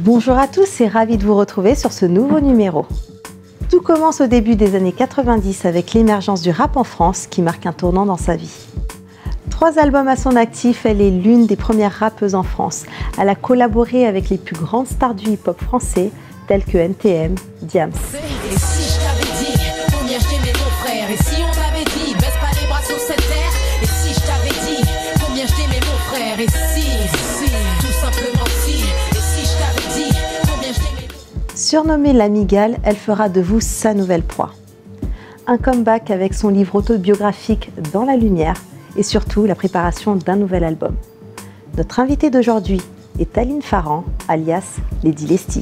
Bonjour à tous et ravi de vous retrouver sur ce nouveau numéro. Tout commence au début des années 90 avec l'émergence du rap en France qui marque un tournant dans sa vie. 3 albums à son actif, elle est l'une des premières rappeuses en France. Elle a collaboré avec les plus grandes stars du hip-hop français tels que NTM, Diams. Et si je t'avais dit combien je t'aimais mon frère, et si on t'avait dit baisse pas les bras sur cette terre, et si je t'avais dit combien je t'aimais mon frère, et si, tout simplement si, et si je t'avais dit combien je t'aimais. Surnommée l'Amigale, elle fera de vous sa nouvelle proie. Un comeback avec son livre autobiographique Dans la lumière et surtout la préparation d'un nouvel album. Notre invitée d'aujourd'hui est Aline Farran, alias Lady Lesty.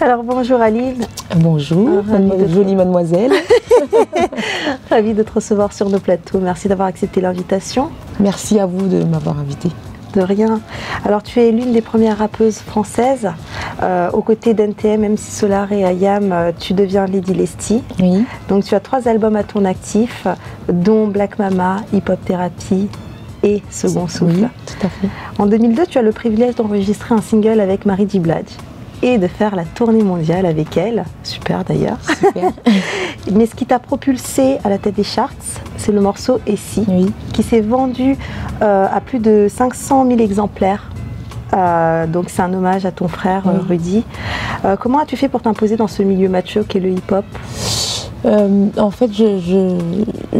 Alors bonjour Aline. Bonjour, jolie mademoiselle. Ravie de te recevoir sur nos plateaux. Merci d'avoir accepté l'invitation. Merci à vous de m'avoir invitée. De rien. Alors tu es l'une des premières rappeuses françaises. Aux côtés d'NTM, MC Solar et IAM, tu deviens Lady Lesty. Oui. Donc tu as 3 albums à ton actif, dont Black Mama, Hip Hop Thérapie et Second Souffle. Oui, tout à fait. En 2002, tu as le privilège d'enregistrer un single avec Mary J. Blige et de faire la tournée mondiale avec elle. Super d'ailleurs. Super. Mais ce qui t'a propulsé à la tête des charts, c'est le morceau Et si, Oui. qui s'est vendu à plus de 500 000 exemplaires. Donc c'est un hommage à ton frère Oui. Rudy. Comment as-tu fait pour t'imposer dans ce milieu macho qu'est le hip-hop? En fait,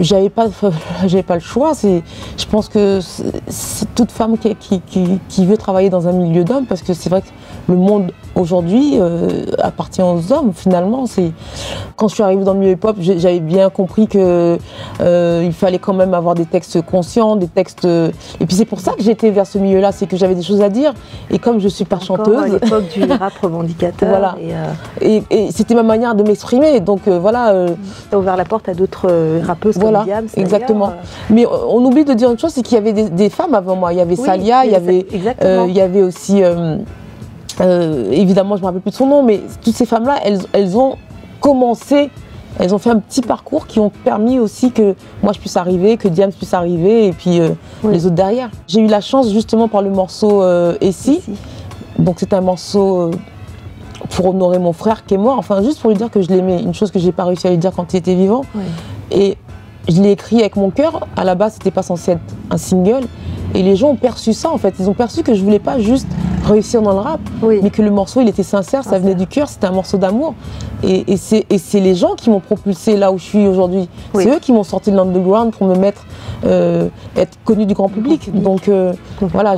j'avais pas le choix. Je pense que c'est toute femme qui veut travailler dans un milieu d'hommes, parce que c'est vrai que le monde aujourd'hui appartient aux hommes. Finalement, quand je suis arrivée dans le milieu hip-hop, j'avais bien compris que il fallait quand même avoir des textes conscients, des textes. Et puis c'est pour ça que j'étais vers ce milieu-là, c'est que j'avais des choses à dire. Et comme je suis pas chanteuse, à l'époque du rap revendicateur. Voilà. Et c'était ma manière de m'exprimer. Donc voilà. T'as ouvert la porte à d'autres rappeuses Voilà, comme Diams. exactement. Mais on oublie de dire une chose, c'est qu'il y avait des femmes avant moi. Il y avait Salia, il y avait aussi, évidemment, je ne me rappelle plus de son nom, mais toutes ces femmes-là, elles ont commencé, elles ont fait un petit parcours qui ont permis aussi que moi je puisse arriver, que Diams puisse arriver, et puis les autres derrière. J'ai eu la chance justement par le morceau Et si. Donc c'est un morceau pour honorer mon frère qui est mort, enfin juste pour lui dire que je l'aimais, une chose que j'ai pas réussi à lui dire quand il était vivant. Oui. Et je l'ai écrit avec mon cœur. À la base, c'était pas censé être un single, et les gens ont perçu ça en fait. Ils ont perçu que je voulais pas juste réussir dans le rap, mais que le morceau il était sincère, ça venait du cœur, c'était un morceau d'amour. Et c'est les gens qui m'ont propulsé là où je suis aujourd'hui. Oui. C'est eux qui m'ont sorti de l'underground pour me mettre, être connue du grand public. Donc voilà,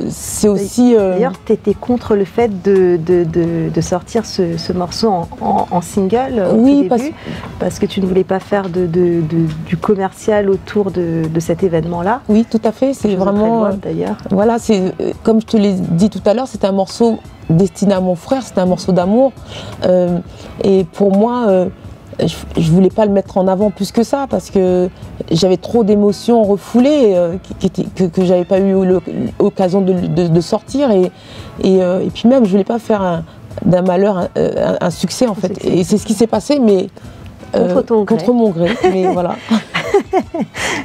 c'est aussi. D'ailleurs, tu étais contre le fait de sortir ce morceau en single au Oui, tout début, parce que tu ne voulais pas faire du commercial autour de cet événement-là. Oui, tout à fait. C'est vraiment. D'ailleurs. Voilà, c'est comme je te l'ai dit tout à l'heure, c'est un morceau destiné à mon frère, c'est un morceau d'amour. Et pour moi, je voulais pas le mettre en avant plus que ça, parce que j'avais trop d'émotions refoulées que j'avais pas eu l'occasion de sortir. Et puis même, je voulais pas faire d'un malheur un succès en fait. Et c'est ce qui s'est passé, mais contre mon gré. Mais voilà.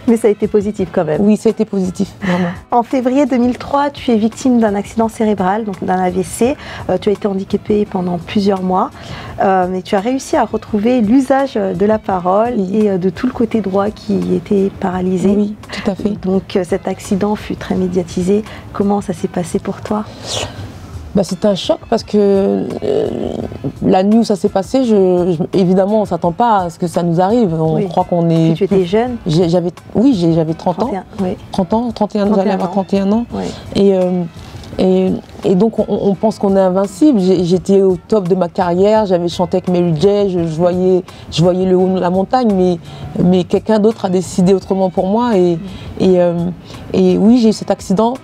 Mais ça a été positif quand même. Oui, ça a été positif, vraiment. En février 2003, tu es victime d'un accident cérébral, donc d'un AVC. Tu as été handicapée pendant plusieurs mois, mais tu as réussi à retrouver l'usage de la parole et de tout le côté droit qui était paralysé. Oui, tout à fait. Donc cet accident fut très médiatisé. Comment ça s'est passé pour toi ? C'est un choc parce que la nuit où ça s'est passé, évidemment, on ne s'attend pas à ce que ça nous arrive. On croit qu'on est... Tu étais jeune ? J'avais 30 ans. 31, oui. 30 ans, 31 ans, j'allais avoir 31 ans. Oui. Et donc on pense qu'on est invincible. J'étais au top de ma carrière, j'avais chanté avec Mary J, je voyais le haut de la montagne, mais quelqu'un d'autre a décidé autrement pour moi. Et oui, j'ai eu cet accident.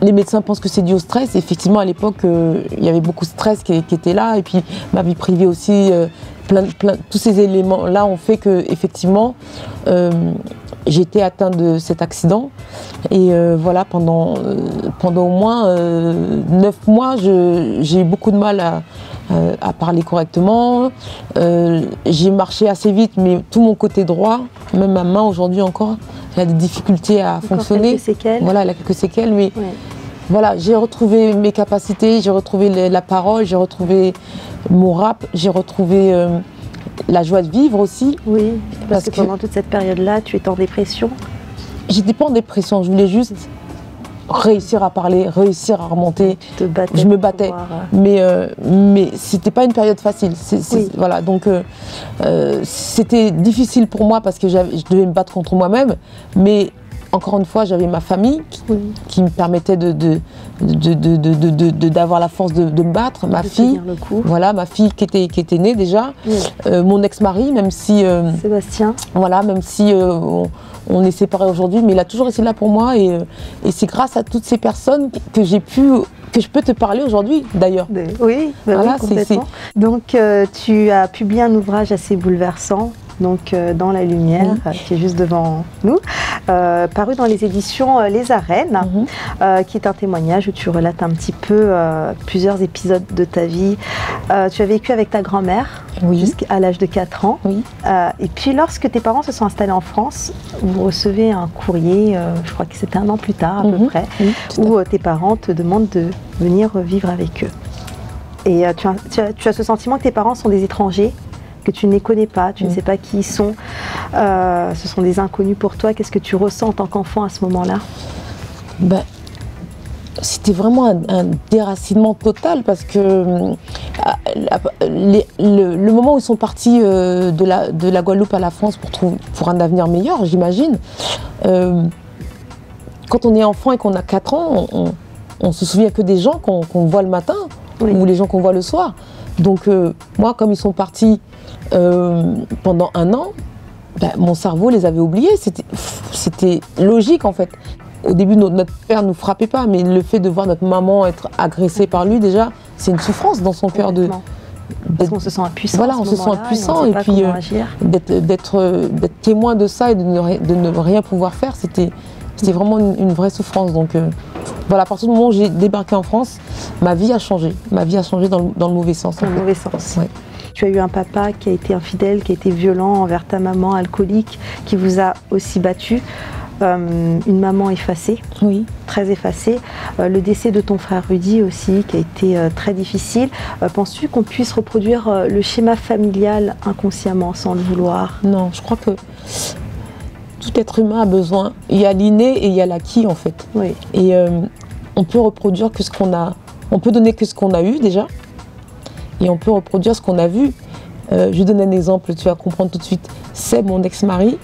Les médecins pensent que c'est dû au stress. Effectivement, à l'époque, il y avait beaucoup de stress qui était là. Et puis ma vie privée aussi, tous ces éléments-là ont fait que, effectivement, j'ai été atteinte de cet accident. Et voilà, pendant au moins 9 mois, j'ai eu beaucoup de mal à parler correctement. J'ai marché assez vite, mais tout mon côté droit, même ma main aujourd'hui encore, elle a des difficultés à fonctionner. Quelques séquelles. Voilà, elle a quelques séquelles, mais ouais. Voilà, j'ai retrouvé mes capacités, j'ai retrouvé la parole, j'ai retrouvé mon rap, j'ai retrouvé la joie de vivre aussi. Oui, parce que pendant toute cette période-là, tu étais en dépression. J'étais pas en dépression, je voulais juste réussir à parler, réussir à remonter. Tu te battais. Je me battais, mais c'était pas une période facile. Oui. Voilà, donc c'était difficile pour moi parce que je devais me battre contre moi-même, mais encore une fois, j'avais ma famille qui me permettait d'avoir la force de me battre. Ma fille, voilà, ma fille qui était née déjà. Oui. Mon ex-mari, même si Sébastien. Voilà, même si on est séparés aujourd'hui, mais il a toujours été là pour moi et c'est grâce à toutes ces personnes que je peux te parler aujourd'hui, d'ailleurs. Oui, voilà, oui, complètement. Donc, tu as publié un ouvrage assez bouleversant. Donc Dans la lumière, qui est juste devant nous, paru dans les éditions Les Arènes, qui est un témoignage où tu relates un petit peu plusieurs épisodes de ta vie. Tu as vécu avec ta grand-mère jusqu'à l'âge de 4 ans. Oui. Et puis lorsque tes parents se sont installés en France, vous recevez un courrier, je crois que c'était 1 an plus tard à peu près, où tes parents te demandent de venir vivre avec eux. Et tu as ce sentiment que tes parents sont des étrangers, que tu ne les connais pas, tu ne sais pas qui ils sont, ce sont des inconnus pour toi. Qu'est-ce que tu ressens en tant qu'enfant à ce moment-là? C'était vraiment un déracinement total parce que le moment où ils sont partis de la Guadeloupe à la France pour un avenir meilleur, j'imagine, quand on est enfant et qu'on a 4 ans, on se souvient que des gens qu'on voit le matin ou les gens qu'on voit le soir. Donc moi, comme ils sont partis pendant 1 an, mon cerveau les avait oubliés. C'était logique en fait. Au début, notre père ne nous frappait pas, mais le fait de voir notre maman être agressée par lui, déjà, c'est une souffrance dans son cœur parce qu'on se sent impuissant. Voilà, on se sent impuissant et puis d'être témoin de ça et de ne rien pouvoir faire, c'était vraiment une vraie souffrance. Donc voilà, à partir du moment où j'ai débarqué en France, ma vie a changé. Ma vie a changé dans le mauvais sens. Dans le mauvais sens. Ouais. Tu as eu un papa qui a été infidèle, qui a été violent envers ta maman alcoolique, qui vous a aussi battu. Une maman effacée, très effacée. Le décès de ton frère Rudy aussi, qui a été très difficile. Penses-tu qu'on puisse reproduire le schéma familial inconsciemment, sans le vouloir? Non, je crois que tout être humain a besoin. Il y a l'inné et il y a l'acquis en fait. Oui. Et on peut reproduire que ce qu'on a. On peut donner que ce qu'on a eu déjà. Et on peut reproduire ce qu'on a vu. Je donne un exemple, tu vas comprendre tout de suite. C'est mon ex-mari.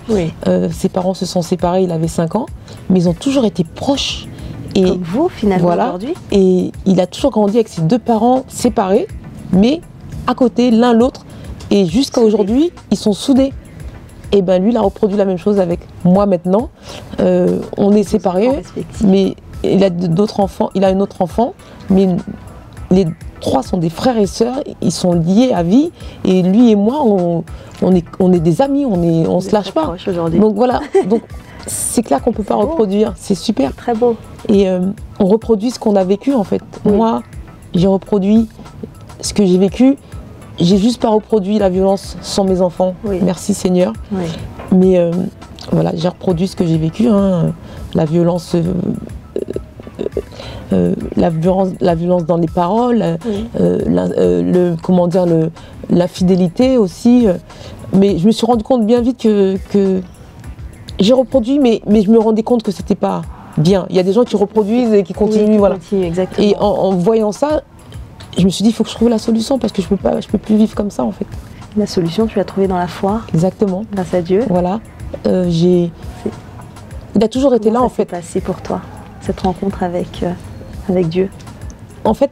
Ses parents se sont séparés, il avait 5 ans. Mais ils ont toujours été proches. Et comme vous, finalement, aujourd'hui. Et il a toujours grandi avec ses 2 parents séparés, mais à côté, l'un l'autre. Et jusqu'à aujourd'hui, ils sont soudés. Et bien lui, il a reproduit la même chose avec moi maintenant. On est séparés, mais il a d'autres enfants. Il a un autre enfant, mais les 3 sont des frères et sœurs. Ils sont liés à vie. Et lui et moi, on est des amis. On se lâche pas. Donc voilà. Donc c'est clair qu'on peut pas reproduire. C'est super. Très beau. Et on reproduit ce qu'on a vécu en fait. Moi, j'ai reproduit ce que j'ai vécu. J'ai juste pas reproduit la violence sans mes enfants, merci Seigneur. Mais voilà, j'ai reproduit ce que j'ai vécu, la violence, la violence dans les paroles, l'infidélité aussi. Mais je me suis rendu compte bien vite que j'ai reproduit, mais je me rendais compte que c'était pas bien. Il y a des gens qui reproduisent et qui continuent, voilà. Exactement. Et en voyant ça, je me suis dit, il faut que je trouve la solution parce que je peux plus vivre comme ça en fait. La solution, tu l'as trouvée dans la foi. Exactement. Grâce à Dieu. Voilà. Il a toujours été là en fait. Comment ça s'est passé pour toi, cette rencontre avec avec Dieu? En fait,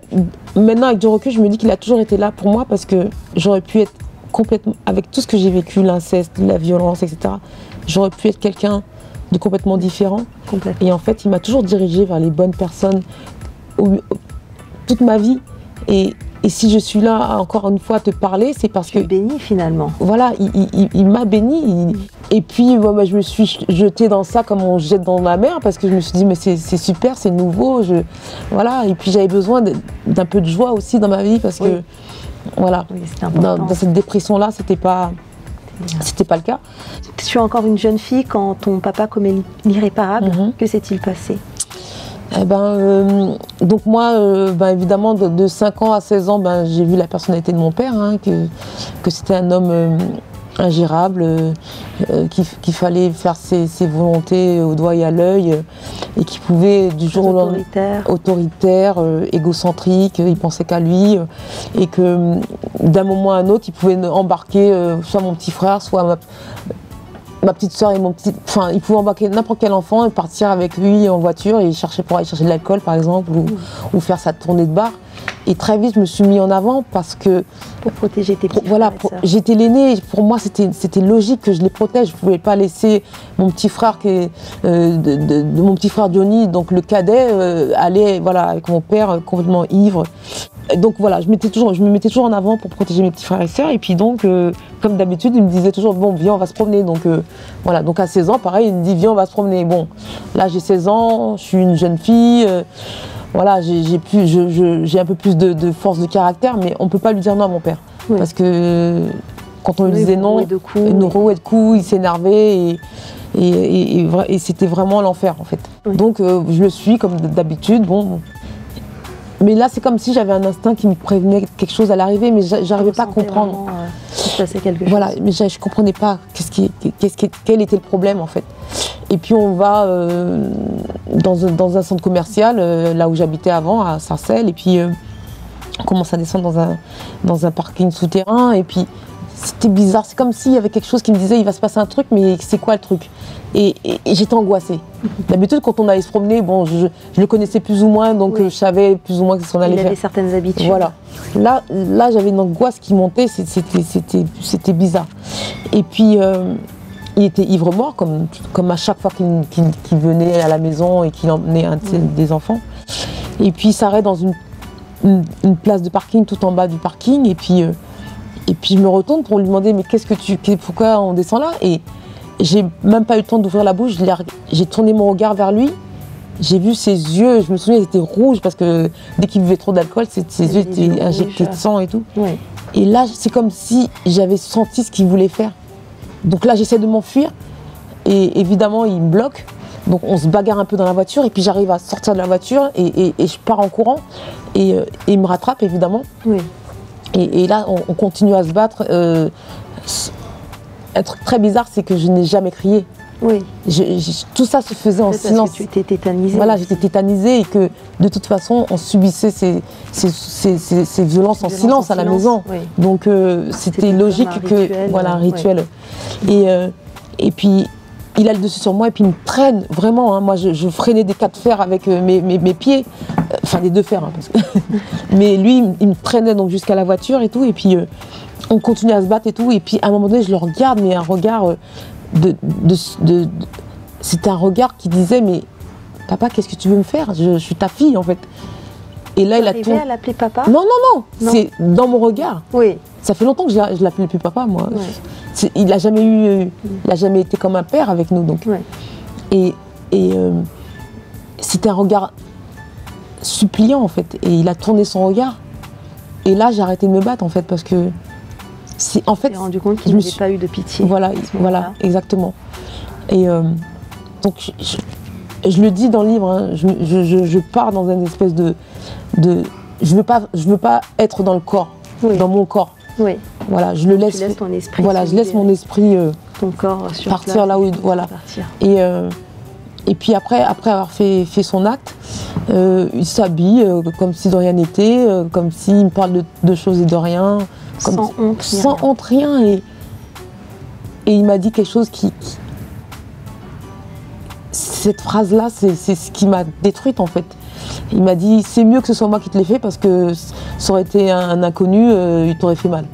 maintenant avec du recul, je me dis qu'il a toujours été là pour moi parce que j'aurais pu être complètement, avec tout ce que j'ai vécu, l'inceste, la violence, etc., j'aurais pu être quelqu'un de complètement différent. Et en fait, il m'a toujours dirigée vers les bonnes personnes toute ma vie. Et si je suis là encore une fois à te parler, c'est parce que... béni finalement. Voilà, il m'a béni. Et puis moi, je me suis jetée dans ça comme on jette dans la mer parce que je me suis dit mais c'est super, c'est nouveau. Voilà. Et puis j'avais besoin d'un peu de joie aussi dans ma vie parce que voilà, dans cette dépression-là, c'était pas le cas. Tu es encore une jeune fille quand ton papa commet l'irréparable. Que s'est-il passé? Donc moi, évidemment, de 5 ans à 16 ans, j'ai vu la personnalité de mon père, que c'était un homme ingérable, qu'il fallait faire ses volontés au doigt et à l'œil, et qui pouvait du jour au lendemain... Autoritaire, égocentrique, il pensait qu'à lui, et que d'un moment à un autre, il pouvait embarquer soit mon petit frère, soit ma petite soeur et mon petit... Enfin, il pouvait embarquer n'importe quel enfant et partir avec lui en voiture et pour aller chercher de l'alcool, par exemple, ou faire sa tournée de bar. Et très vite, je me suis mis en avant parce que... Pour protéger tes petits Voilà, j'étais l'aînée. Pour moi, c'était logique que je les protège. Je ne pouvais pas laisser mon petit frère, mon petit frère Johnny, donc le cadet, aller avec mon père complètement ivre. Donc voilà, je me mettais toujours en avant pour protéger mes petits frères et sœurs. Et puis donc, comme d'habitude, il me disait toujours, bon, viens, on va se promener. Donc voilà, donc à 16 ans, pareil, il me dit, viens, on va se promener. Bon, là, j'ai 16 ans, je suis une jeune fille. Voilà, j'ai un peu plus de force de caractère, mais on ne peut pas lui dire non à mon père. Oui. Parce que quand on lui disait non, il nous rouait de coups, il s'énervait et c'était vraiment l'enfer en fait. Oui. Donc je le suis comme d'habitude. Bon. Mais là, c'est comme si j'avais un instinct qui me prévenait que quelque chose allait arriver, mais j'arrivais pas à comprendre. Qu'il se passait quelque chose. Voilà, mais je ne comprenais pas quel était le problème en fait. Et puis on va dans un centre commercial, là où j'habitais avant, à Sarcelles, et puis on commence à descendre dans un parking souterrain, et puis c'était bizarre, c'est comme s'il y avait quelque chose qui me disait il va se passer un truc, mais c'est quoi le truc? Et j'étais angoissée. D'habitude, quand on allait se promener, bon, je le connaissais plus ou moins, donc je savais plus ou moins ce qu'on allait faire. Il avait certaines habitudes. Voilà. Là j'avais une angoisse qui montait, c'était bizarre. Et puis, il était ivre-mort, comme à chaque fois qu'il venait à la maison et qu'il emmenait des enfants. Et puis, il s'arrête dans une place de parking tout en bas du parking. Et puis je me retourne pour lui demander mais pourquoi on descend là? Et j'ai même pas eu le temps d'ouvrir la bouche. J'ai tourné mon regard vers lui. J'ai vu ses yeux. Je me souviens, ils étaient rouges parce que dès qu'il buvait trop d'alcool, ses yeux étaient injectés de sang et tout. Oui. Et là, c'est comme si j'avais senti ce qu'il voulait faire. Donc là, j'essaie de m'enfuir. Et évidemment, il me bloque. Donc on se bagarre un peu dans la voiture. Et puis j'arrive à sortir de la voiture et je pars en courant. Et il me rattrape, évidemment. Oui. Et là, on continue à se battre. Un truc très bizarre, c'est que je n'ai jamais crié. Oui. Tout ça se faisait en silence. Parce que tu étais tétanisée. Voilà, j'étais tétanisée et que de toute façon, on subissait ces violences en silence à la maison. Oui. Donc c'était logique un rituel. Oui. Et puis il a le dessus sur moi et puis il me traîne vraiment. Hein, moi, je freinais des cas de fer avec mes pieds, enfin des deux fers. Hein, parce que mais lui, il me traînait donc jusqu'à la voiture et tout. Et puis on continue à se battre et tout. Et puis à un moment donné, je le regarde, mais un regard c'était un regard qui disait mais papa, qu'est-ce que tu veux me faire? Je suis ta fille en fait. Et là, il a tourné. À l'appeler papa? Non, c'est dans mon regard. Oui. Ça fait longtemps que je l'appelais plus papa, moi. Oui. Il n'a jamais été comme un père avec nous, donc. Oui. Et c'était un regard suppliant en fait. Et il a tourné son regard. Et là, j'ai arrêté de me battre en fait parce que en fait, rendu compte qu'il n'avait pas eu de pitié. Voilà, exactement. Et donc je le dis dans le livre, hein, je pars dans une espèce de je veux pas être dans le corps, dans mon corps. Oui. Voilà, je le laisse. Tu laisses ton esprit. Voilà, je laisse mon esprit ton corps sur partir là où il voilà. Et puis après avoir fait son acte, il s'habille comme si de rien n'était, comme s'il me parle de choses et de rien. Sans honte, rien. Et il m'a dit quelque chose cette phrase-là, c'est ce qui m'a détruite en fait. Il m'a dit c'est mieux que ce soit moi qui te l'ai fait parce que ça aurait été un inconnu, il t'aurait fait mal.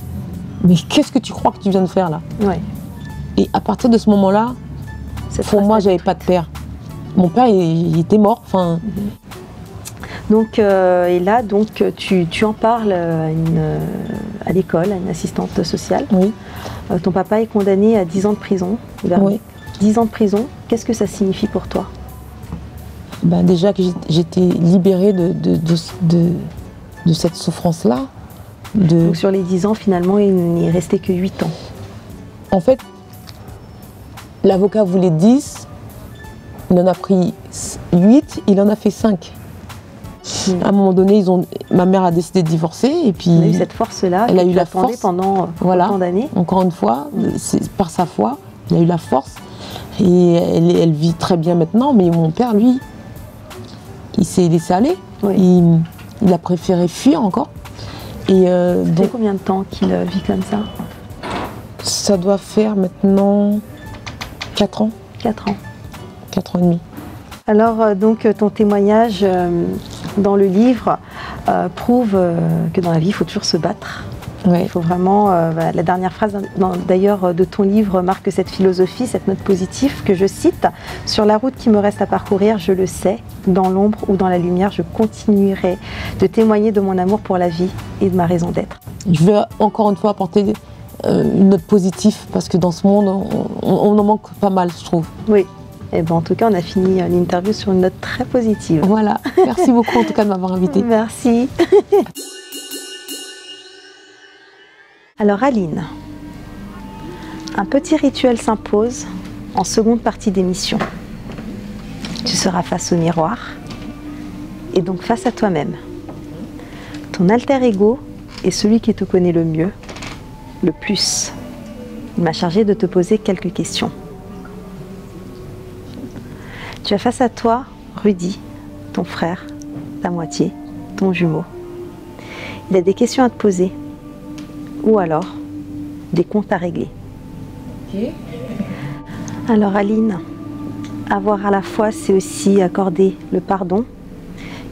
Mais qu'est-ce que tu crois que tu viens de faire là? Ouais. Et à partir de ce moment-là, pour moi, j'avais pas de père. Mon père, il était mort. Enfin. Donc, et là, donc, tu en parles à l'école, à une assistante sociale. Oui. Ton papa est condamné à 10 ans de prison. Oui. 10 ans de prison, qu'est-ce que ça signifie pour toi? Ben déjà que j'étais libérée de cette souffrance-là. Donc sur les 10 ans, finalement, il n'est resté que 8 ans. En fait, l'avocat voulait 10, il en a pris 8, il en a fait 5. À un moment donné, ma mère a décidé de divorcer et puis elle a eu cette force-là. Elle a eu la force pendant autant d'années. Encore une fois, c'est par sa foi, elle a eu la force et elle vit très bien maintenant. Mais mon père, lui, il s'est laissé aller. Oui. Il a préféré fuir encore. Et ça fait combien de temps qu'il vit comme ça? Ça doit faire maintenant 4 ans. 4 ans. 4 ans et demi. Alors, donc, ton témoignage dans le livre prouve que dans la vie, il faut toujours se battre. Ouais. Il faut vraiment... la dernière phrase, d'ailleurs, de ton livre marque cette philosophie, cette note positive que je cite. « Sur la route qui me reste à parcourir, je le sais, dans l'ombre ou dans la lumière, je continuerai de témoigner de mon amour pour la vie et de ma raison d'être. » Je veux encore une fois apporter une note positive parce que dans ce monde, on en manque pas mal, je trouve. Oui. Et ben, en tout cas, on a fini l'interview sur une note très positive. Voilà. Merci beaucoup en tout cas de m'avoir invitée. Merci. Alors Aline, un petit rituel s'impose en seconde partie d'émission. Tu seras face au miroir et donc face à toi-même. Ton alter ego est celui qui te connaît le mieux, le plus. Il m'a chargé de te poser quelques questions. Tu as face à toi Rudy, ton frère, ta moitié, ton jumeau. Il a des questions à te poser ou alors des comptes à régler. Okay. Alors Aline, avoir à la foi, c'est aussi accorder le pardon.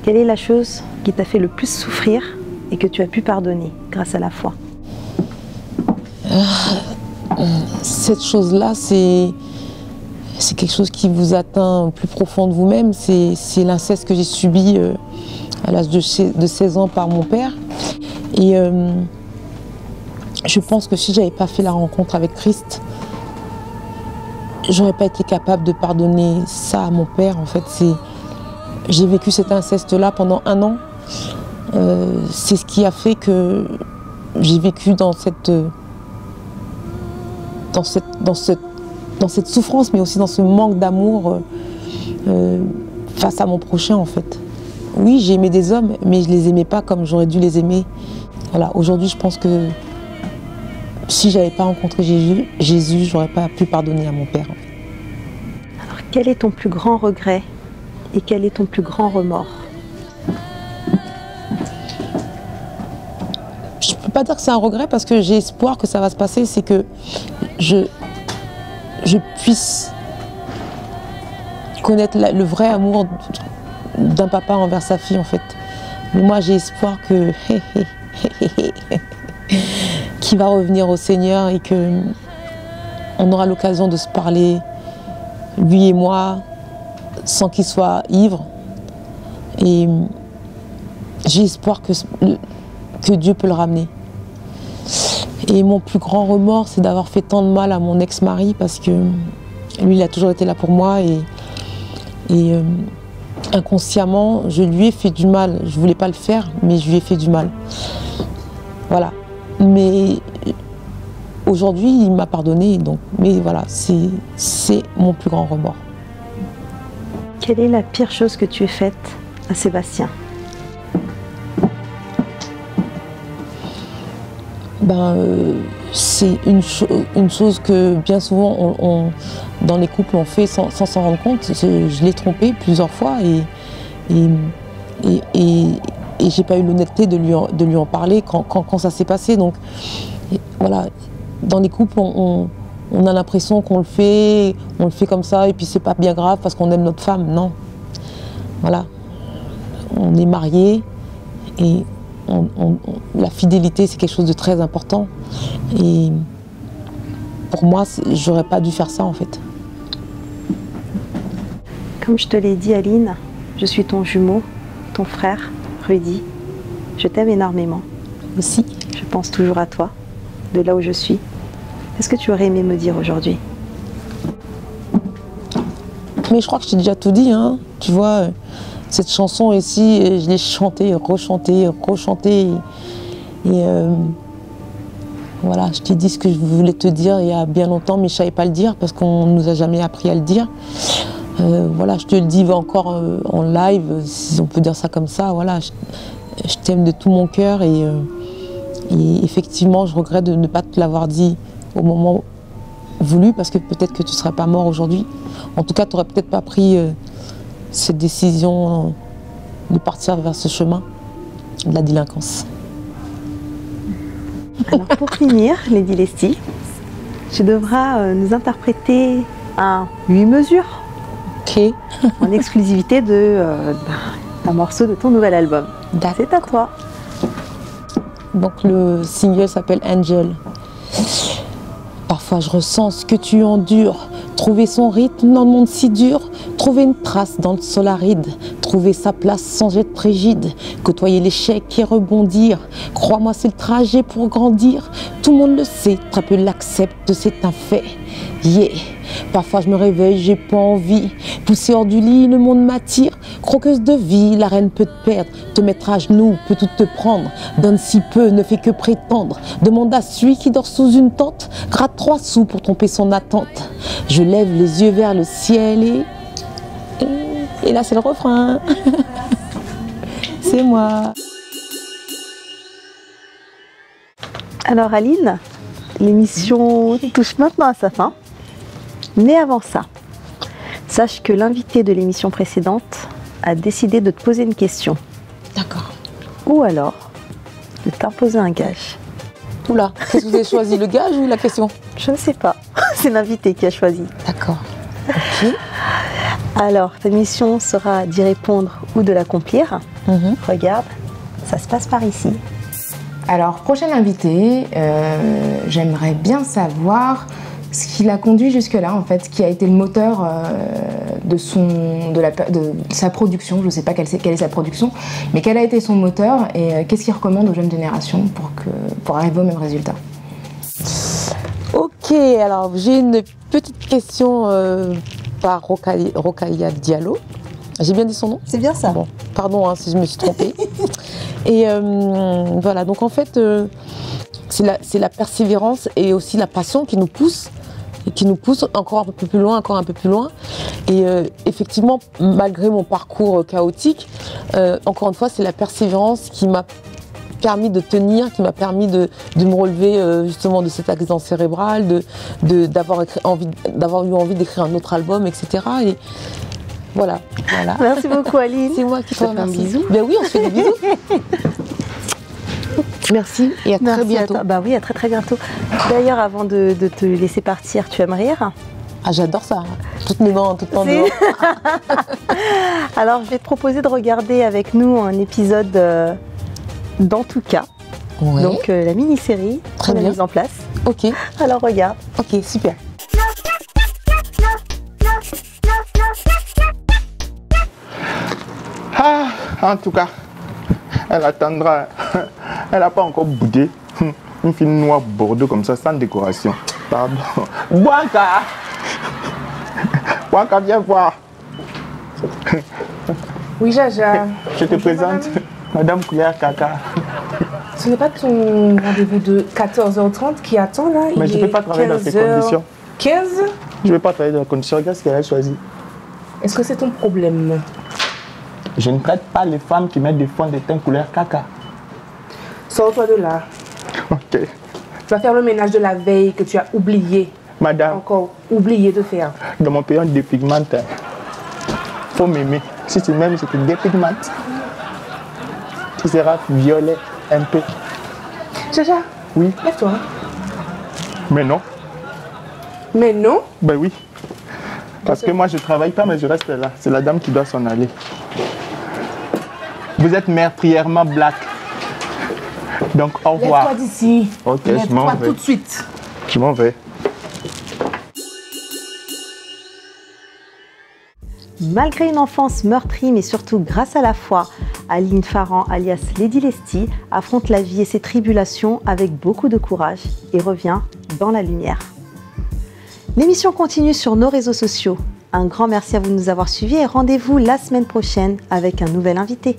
Quelle est la chose qui t'a fait le plus souffrir et que tu as pu pardonner grâce à la foi? Cette chose-là, c'est quelque chose qui vous atteint au plus profond de vous-même. C'est l'inceste que j'ai subi à l'âge de 16 ans par mon père. Et je pense que si j'avais pas fait la rencontre avec Christ, j'aurais pas été capable de pardonner ça à mon père. En fait, j'ai vécu cet inceste-là pendant 1 an. C'est ce qui a fait que j'ai vécu dans cette souffrance, mais aussi dans ce manque d'amour face à mon prochain, en fait. Oui, j'ai aimé des hommes, mais je les aimais pas comme j'aurais dû les aimer. Voilà, aujourd'hui, je pense que si j'avais pas rencontré Jésus, j'aurais pas pu pardonner à mon père. Alors, quel est ton plus grand regret et quel est ton plus grand remords? Je peux pas dire que c'est un regret parce que j'ai espoir que ça va se passer, c'est que je puisse connaître le vrai amour d'un papa envers sa fille, en fait. Mais moi, j'ai espoir que qu'il va revenir au Seigneur et que on aura l'occasion de se parler, lui et moi, sans qu'il soit ivre. Et j'ai espoir que Dieu peut le ramener. Et mon plus grand remords, c'est d'avoir fait tant de mal à mon ex-mari parce que lui, il a toujours été là pour moi et inconsciemment, je lui ai fait du mal. Je voulais pas le faire, mais je lui ai fait du mal. Voilà. Mais aujourd'hui, il m'a pardonné, donc. Mais voilà, c'est mon plus grand remords. Quelle est la pire chose que tu aies faite à Sébastien? C'est une chose que bien souvent dans les couples on fait sans s'en rendre compte. Je l'ai trompé plusieurs fois et j'ai pas eu l'honnêteté de lui en parler quand ça s'est passé. Donc voilà, dans les couples on a l'impression qu'on le fait comme ça et puis c'est pas bien grave parce qu'on aime notre femme. Non, voilà, on est mariés et la fidélité, c'est quelque chose de très important. Et pour moi, j'aurais pas dû faire ça en fait. Comme je te l'ai dit, Aline, je suis ton jumeau, ton frère, Rudy. Je t'aime énormément. Aussi. Je pense toujours à toi, de là où je suis. Qu'est-ce que tu aurais aimé me dire aujourd'hui? Mais je crois que je t'ai déjà tout dit, hein. Tu vois, cette chanson ici, je l'ai chantée, rechantée, rechantée. Et voilà, je t'ai dit ce que je voulais te dire il y a bien longtemps, mais je ne savais pas le dire parce qu'on ne nous a jamais appris à le dire. Voilà, je te le dis encore en live, si on peut dire ça comme ça. Voilà, je t'aime de tout mon cœur et effectivement, je regrette de ne pas te l'avoir dit au moment voulu parce que peut-être que tu ne serais pas mort aujourd'hui. En tout cas, tu n'aurais peut-être pas pris cette décision de partir vers ce chemin de la délinquance. Alors pour finir, Lady Lesty, tu devras nous interpréter un 8 mesures Ok. en exclusivité d'un morceau de ton nouvel album. C'est à toi. Donc le single s'appelle Angel. Parfois je ressens ce que tu endures, trouver son rythme dans le monde si dur, trouver une trace dans le sol aride, trouver sa place sans être rigide, côtoyer l'échec et rebondir. Crois-moi, c'est le trajet pour grandir. Tout le monde le sait, très peu l'acceptent, c'est un fait. Yeah. Parfois je me réveille, j'ai pas envie. Poussée hors du lit, le monde m'attire. Croqueuse de vie, la reine peut te perdre. Te mettre à genoux, peut tout te prendre. Donne si peu, ne fait que prétendre. Demande à celui qui dort sous une tente. Gratte 3 sous pour tromper son attente. Je lève les yeux vers le ciel et là c'est le refrain. C'est moi. Alors Aline, l'émission touche maintenant à sa fin. Mais avant ça, sache que l'invité de l'émission précédente a décidé de te poser une question. D'accord. Ou alors, de t'imposer un gage. Oula, qu'est-ce que vous avez choisi, le gage ou la question? Je ne sais pas. C'est l'invité qui a choisi. D'accord. Ok. Alors, ta mission sera d'y répondre ou de l'accomplir. Regarde, ça se passe par ici. Alors, prochain invité, j'aimerais bien savoir ce qui l'a conduit jusque-là, en fait, qui a été le moteur de sa production. Je ne sais pas quelle est sa production, mais quel a été son moteur et qu'est-ce qu'il recommande aux jeunes générations pour arriver au même résultat. Ok, alors j'ai une petite question par Rokhaya Diallo. J'ai bien dit son nom? C'est bien ça. Bon, pardon hein, si je me suis trompée. Et voilà, donc en fait, c'est la persévérance et aussi la passion qui nous pousse encore un peu plus loin, encore un peu plus loin. Et effectivement, malgré mon parcours chaotique, encore une fois, c'est la persévérance qui m'a permis de tenir, qui m'a permis de me relever justement de cet accident cérébral, d'avoir eu envie d'écrire un autre album, etc. Et voilà. Merci beaucoup Aline. C'est moi qui te remercie. Un bisou. Ben oui, on se fait des bisous. Merci et à très bientôt. Bah oui, à très bientôt. D'ailleurs, avant de te laisser partir, tu aimes rire? Ah, j'adore ça. Toutes mes dents, tout le temps dehors. Alors, je vais te proposer de regarder avec nous un épisode d'En tout cas. Ouais. Donc, la mini-série qu'on a mise en place. Ok. Alors, regarde. Ok, super. Ah, en tout cas, elle attendra. Elle n'a pas encore boudé. Une fille noire bordeaux comme ça, sans décoration. Pardon. Bouaka! Bouaka, viens voir. Oui, Jaja. Je te présente Madame Couillère Kaka. Ce n'est pas ton rendez-vous de 14h30 qui attend là? Mais je ne peux pas travailler dans ces conditions. 15? Je ne peux pas travailler dans ces conditions. Regarde ce qu'elle a choisi. Est-ce que c'est ton problème? Je ne traite pas les femmes qui mettent des fonds de teint couleur caca. Sors-toi de là. Ok. Tu vas faire le ménage de la veille que tu as oublié. Madame. Encore oublié de faire. Dans mon pays, on dépigmente. Faut m'aimer. Si tu m'aimes, je te dépigmente. Tu seras violet un peu. Jaja. Oui. Lève-toi. Mais non. Mais non? Ben oui. Parce que moi, je ne travaille pas, mais je reste là. C'est la dame qui doit s'en aller. Vous êtes meurtrièrement black. Donc, au revoir. Lève-toi d'ici. Ok, je m'en Lève-toi vais. tout de suite. Je m'en vais. Malgré une enfance meurtrie, mais surtout grâce à la foi, Aline Farran, alias Lady Lesty, affronte la vie et ses tribulations avec beaucoup de courage et revient dans la lumière. L'émission continue sur nos réseaux sociaux. Un grand merci à vous de nous avoir suivis et rendez-vous la semaine prochaine avec un nouvel invité.